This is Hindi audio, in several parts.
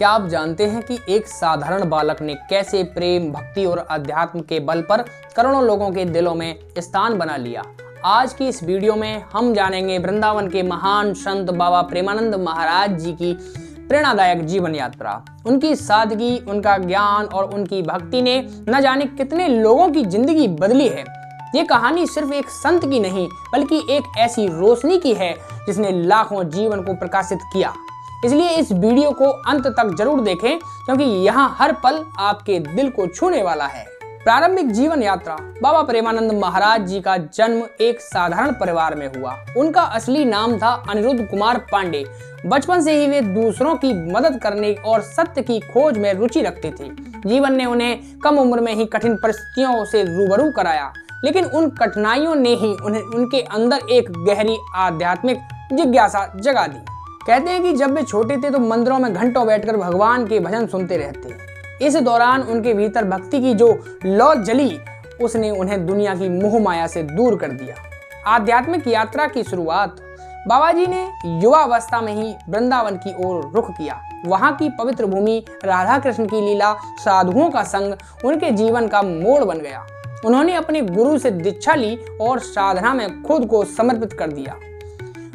क्या आप जानते हैं कि एक साधारण बालक ने कैसे प्रेम, भक्ति और अध्यात्म के बल पर करोड़ों लोगों के दिलों में स्थान बना लिया? आज की इस वीडियो में हम जानेंगे वृंदावन के महान संत बाबा प्रेमानंद महाराज जी की प्रेरणादायक जीवन यात्रा। उनकी सादगी, उनका ज्ञान और उनकी भक्ति ने न जाने कितने लोगों की जिंदगी बदली है। ये कहानी सिर्फ एक संत की नहीं बल्कि एक ऐसी रोशनी की है जिसने लाखों जीवन को प्रकाशित किया। इसलिए इस वीडियो को अंत तक जरूर देखें क्योंकि यहाँ हर पल आपके दिल को छूने वाला है। प्रारंभिक जीवन यात्रा। बाबा प्रेमानंद महाराज जी का जन्म एक साधारण परिवार में हुआ। उनका असली नाम था अनिरुद्ध कुमार पांडे। बचपन से ही वे दूसरों की मदद करने और सत्य की खोज में रुचि रखते थे। जीवन ने उन्हें कम उम्र में ही कठिन परिस्थितियों से रूबरू कराया, लेकिन उन कठिनाइयों ने ही उन्हें उनके अंदर एक गहरी आध्यात्मिक जिज्ञासा जगा दी। कहते हैं कि जब वे छोटे थे तो मंदिरों में घंटों बैठकर भगवान के भजन सुनते रहते। इस दौरान उनके भीतर भक्ति की जो लौ जली, उसने उन्हें दुनिया की मोह माया से दूर कर दिया। आध्यात्मिक यात्रा की शुरुआत। बाबा जी ने युवावस्था में ही वृंदावन की ओर रुख किया। वहाँ की पवित्र भूमि, राधा कृष्ण की लीला, साधुओं का संग उनके जीवन का मोड़ बन गया। उन्होंने अपने गुरु से दीक्षा ली और साधना में खुद को समर्पित कर दिया।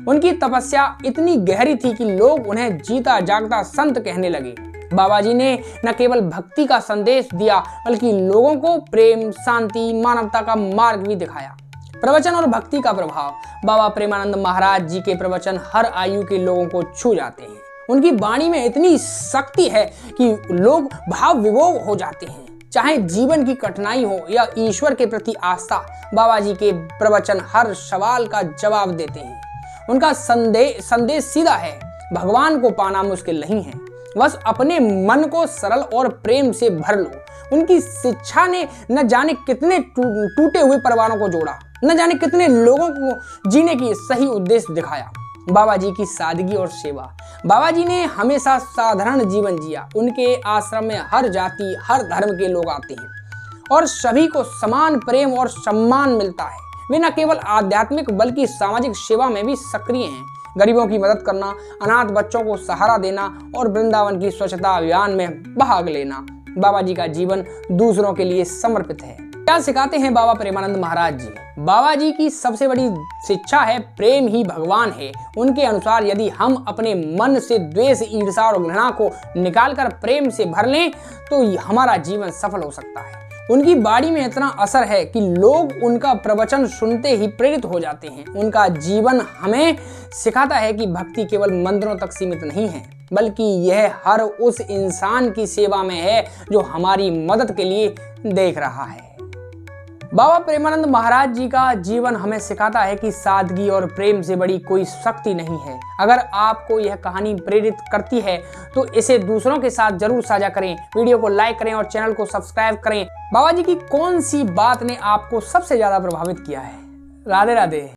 उनकी तपस्या इतनी गहरी थी कि लोग उन्हें जीता जागता संत कहने लगे। बाबा जी ने न केवल भक्ति का संदेश दिया बल्कि लोगों को प्रेम, शांति, मानवता का मार्ग भी दिखाया। प्रवचन और भक्ति का प्रभाव। बाबा प्रेमानंद महाराज जी के प्रवचन हर आयु के लोगों को छू जाते हैं। उनकी वाणी में इतनी शक्ति है कि लोग भाव विभोर हो जाते हैं। चाहे जीवन की कठिनाई हो या ईश्वर के प्रति आस्था, बाबा जी के प्रवचन हर सवाल का जवाब देते हैं। उनका संदेश सीधा है, भगवान को पाना मुश्किल नहीं है, बस अपने मन को सरल और प्रेम से भर लो। उनकी शिक्षा ने न जाने कितने टूटे हुए परिवारों को जोड़ा, न जाने कितने लोगों को जीने की सही उद्देश्य दिखाया। बाबा जी की सादगी और सेवा। बाबा जी ने हमेशा साधारण जीवन जिया। उनके आश्रम में हर जाति, हर धर्म के लोग आते हैं और सभी को समान प्रेम और सम्मान मिलता है। वे न केवल आध्यात्मिक बल्कि सामाजिक सेवा में भी सक्रिय हैं। गरीबों की मदद करना, अनाथ बच्चों को सहारा देना और वृंदावन की स्वच्छता अभियान में भाग लेना। बाबा जी का जीवन दूसरों के लिए समर्पित है। क्या सिखाते हैं बाबा प्रेमानंद महाराज जी? बाबा जी की सबसे बड़ी शिक्षा है प्रेम ही भगवान है। उनके अनुसार यदि हम अपने मन से द्वेष, ईर्ष्या और घृणा को निकालकर प्रेम से भर लें तो हमारा जीवन सफल हो सकता है। उनकी वाणी में इतना असर है कि लोग उनका प्रवचन सुनते ही प्रेरित हो जाते हैं। उनका जीवन हमें सिखाता है कि भक्ति केवल मंदिरों तक सीमित नहीं है बल्कि यह हर उस इंसान की सेवा में है जो हमारी मदद के लिए देख रहा है। बाबा प्रेमानंद महाराज जी का जीवन हमें सिखाता है कि सादगी और प्रेम से बड़ी कोई शक्ति नहीं है। अगर आपको यह कहानी प्रेरित करती है तो इसे दूसरों के साथ जरूर साझा करें, वीडियो को लाइक करें और चैनल को सब्सक्राइब करें। बाबा जी की कौन सी बात ने आपको सबसे ज्यादा प्रभावित किया है? राधे राधे।